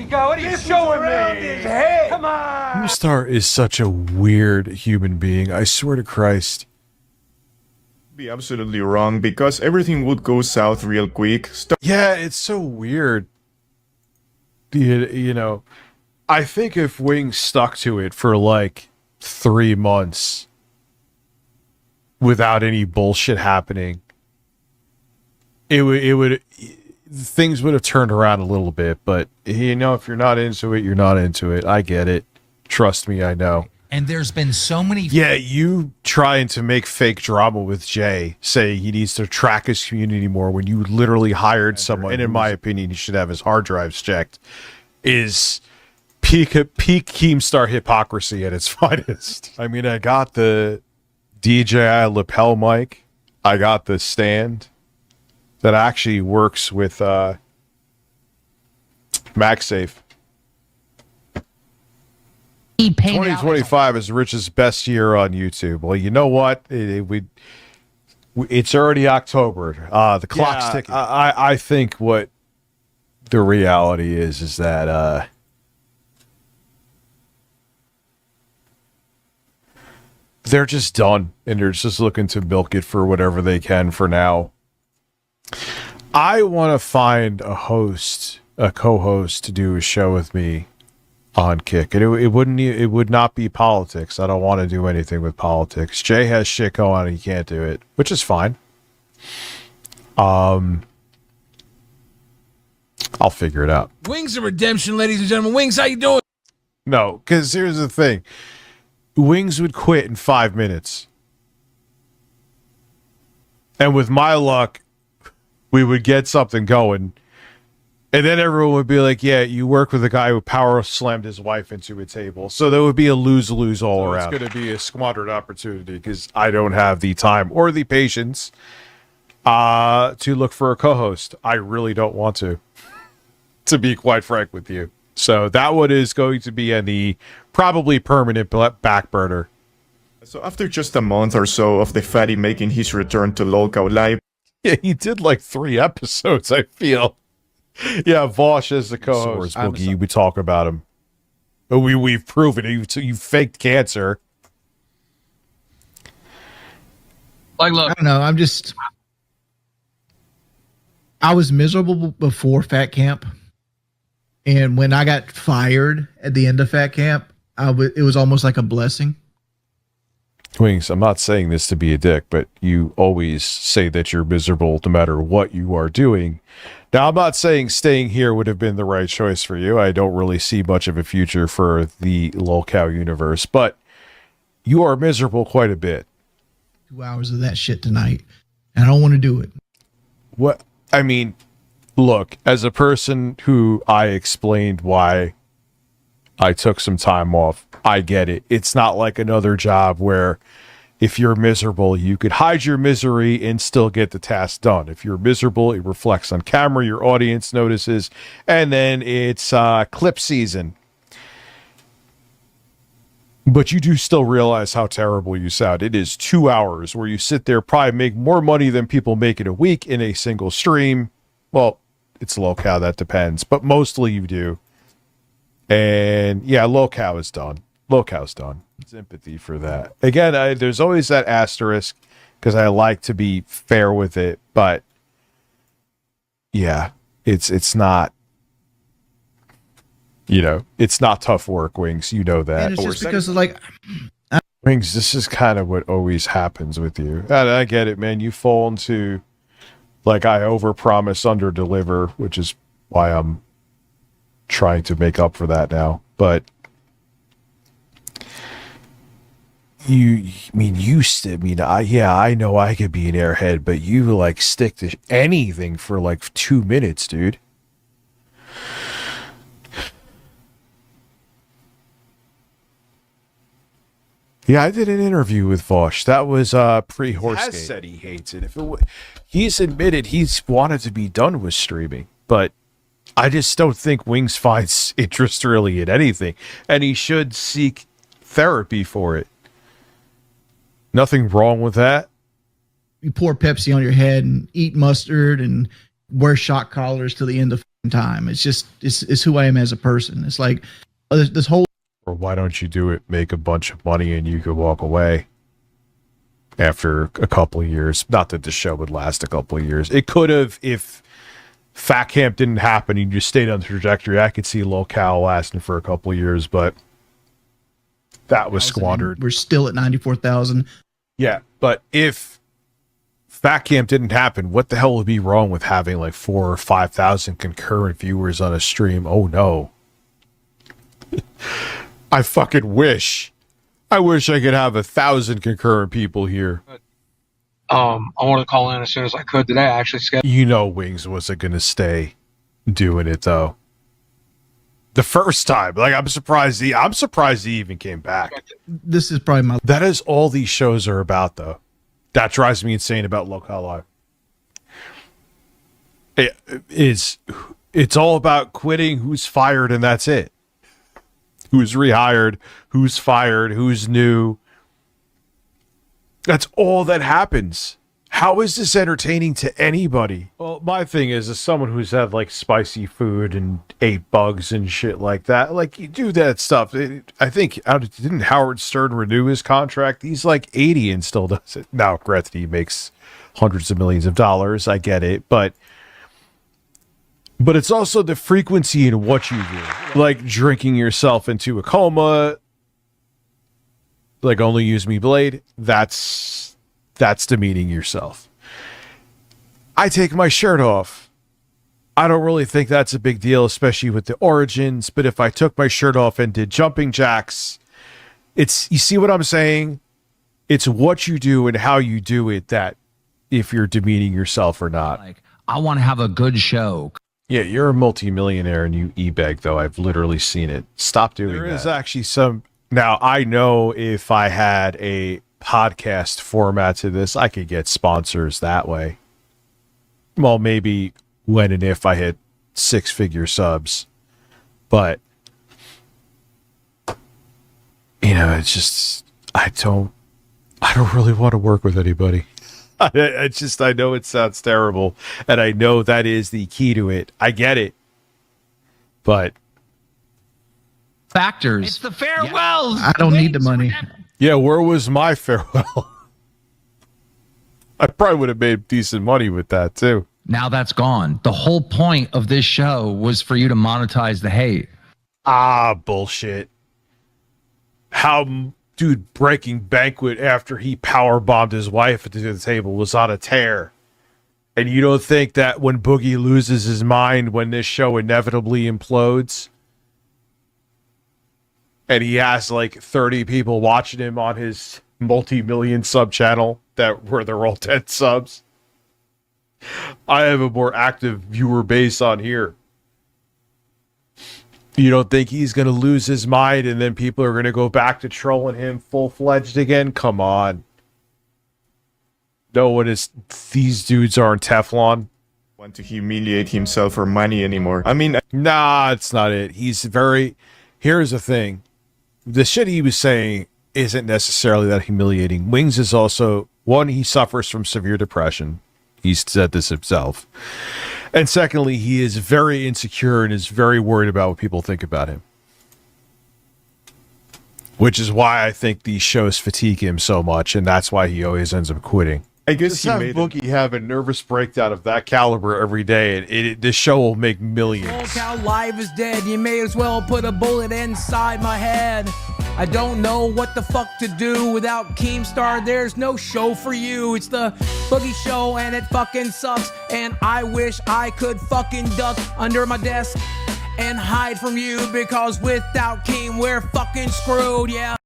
you go. What are you showing me? His head. Come on. Keemstar is such a weird human being. I swear to Christ. Be absolutely wrong because everything would go south real quick. Yeah, it's so weird. You know, I think if Wings stuck to it for like 3 months without any bullshit happening, it would things would have turned around a little bit. But you know, if you're not into it, you're not into it. I get it. Trust me, I know. And there's been so many... Yeah, you trying to make fake drama with Jay, saying he needs to track his community more when you literally hired someone, and in my opinion, he should have his hard drives checked, is peak Keemstar hypocrisy at its finest. I mean, I got the DJI lapel mic. I got the stand that actually works with MagSafe. 2025 is Rich's best year on YouTube. Well, you know what? It's already October. The clock's ticking. I think what the reality is that they're just done, and they're just looking to milk it for whatever they can for now. I want to find a co-host to do a show with me on Kick. It would not be politics. I don't want to do anything with politics. Jay has shit going on and he can't do it, which is fine. I'll figure it out. Wings of Redemption, ladies and gentlemen. Wings, how you doing? No, because here's the thing. Wings would quit in 5 minutes. And with my luck, we would get something going. And then everyone would be like, yeah, you work with a guy who power slammed his wife into a table. So there would be a lose-lose all around. It's going to be a squandered opportunity because I don't have the time or the patience to look for a co-host. I really don't want to be quite frank with you. So that one is going to be in the probably permanent back burner. So after just a month or so of the fatty making his return to LolCowLive. Yeah, he did like 3 episodes, I feel. Yeah, Vosh is the co-host. Boogie, we talk about him. But we've proven it. You faked cancer. Like, look. I don't know. I was miserable before Fat Camp. And when I got fired at the end of Fat Camp, it was almost like a blessing. Wings, I'm not saying this to be a dick, but you always say that you're miserable no matter what you are doing. Now, I'm not saying staying here would have been the right choice for you. I don't really see much of a future for the LolCow universe, but you are miserable quite a bit. 2 hours of that shit tonight. And I don't want to do it. What? I mean, look, as a person who I explained why I took some time off, I get it. It's not like another job where if you're miserable, you could hide your misery and still get the task done. If you're miserable, it reflects on camera, your audience notices, and then it's clip season. But you do still realize how terrible you sound. It is 2 hours where you sit there, probably make more money than people make in a week in a single stream. Well, it's LolCow, that depends, but mostly you do. And yeah, LolCow is done. LolCow's done. Sympathy for that. Again, there's always that asterisk because I like to be fair with it, but yeah, it's not, you know, it's not tough work, Wings. You know that. And it's just because of like Wings, this is kind of what always happens with you. And I get it, man. You fall into like I overpromise, underdeliver, which is why I'm trying to make up for that now. But I know I could be an airhead, but you like stick to anything for like 2 minutes, dude. Yeah, I did an interview with Vosh. That was pre-Horse. He said he hates it. He's admitted he's wanted to be done with streaming, but I just don't think Wings finds interest really in anything, and he should seek therapy for it. Nothing wrong with that. You pour Pepsi on your head and eat mustard and wear shock collars till the end of time. It's just it's who I am as a person. It's like this whole. Or why don't you do it, make a bunch of money, and you could walk away after a couple of years? Not that the show would last a couple of years. It could have if Fat Camp didn't happen and you just stayed on the trajectory. I could see LolCow lasting for a couple of years, but that was squandered. We're still at 94,000. Yeah, but if Fat Camp didn't happen, what the hell would be wrong with having like 4,000 or 5,000 concurrent viewers on a stream? Oh no. I fucking wish. I wish I could have 1,000 concurrent people here. I wanted to call in as soon as I could today. I actually scheduled. You know Wings wasn't going to stay doing it though. The first time. Like I'm surprised he even came back. This is probably my. That is all these shows are about though. That drives me insane about LolCowLive. It's all about quitting, who's fired, and that's it. Who's rehired, who's fired, who's new. That's all that happens. How is this entertaining to anybody? Well, my thing is, as someone who's had like spicy food and ate bugs and shit like that, like you do that stuff. I think, didn't Howard Stern renew his contract? He's like 80 and still does it. Now, granted, he makes hundreds of millions of dollars. I get it, but it's also the frequency in what you do, like drinking yourself into a coma. Like only use me blade. That's demeaning yourself. I take my shirt off. I don't really think that's a big deal, especially with the origins. But if I took my shirt off and did jumping jacks, you see what I'm saying? It's what you do and how you do it that if you're demeaning yourself or not. Like, I want to have a good show. Yeah, you're a multimillionaire and you e-beg, though. I've literally seen it. Stop doing that. There is actually some. Now, I know if I had a podcast format to this, I could get sponsors that way. Well, maybe when and if I hit 6-figure subs. But, it's just, I don't really want to work with anybody. I know it sounds terrible, and I know that is the key to it. I get it. But Factors. It's the farewells. I don't need the money. Yeah, where was my farewell? I probably would have made decent money with that too. Now that's gone. The whole point of this show was for you to monetize the hate. Bullshit. How dude breaking banquet after he power bombed his wife to the table was on a tear. And you don't think that when Boogie loses his mind when this show inevitably implodes and he has like 30 people watching him on his multi-million sub channel where they're all 10 subs. I have a more active viewer base on here. You don't think he's going to lose his mind and then people are going to go back to trolling him full-fledged again? Come on. No one is. These dudes aren't Teflon. Want to humiliate himself for money anymore. I mean, nah, it's not it. Here's the thing. The shit he was saying isn't necessarily that humiliating. Wings is also, one, he suffers from severe depression. He's said this himself. And secondly, he is very insecure and is very worried about what people think about him. Which is why I think these shows fatigue him so much, and that's why he always ends up quitting. I guess he made Boogie have a nervous breakdown of that caliber every day, and this show will make millions. LolCowLive is dead. You may as well put a bullet inside my head. I don't know what the fuck to do without Keemstar. There's no show for you. It's the Boogie Show, and it fucking sucks. And I wish I could fucking duck under my desk and hide from you, because without Keem, we're fucking screwed. Yeah.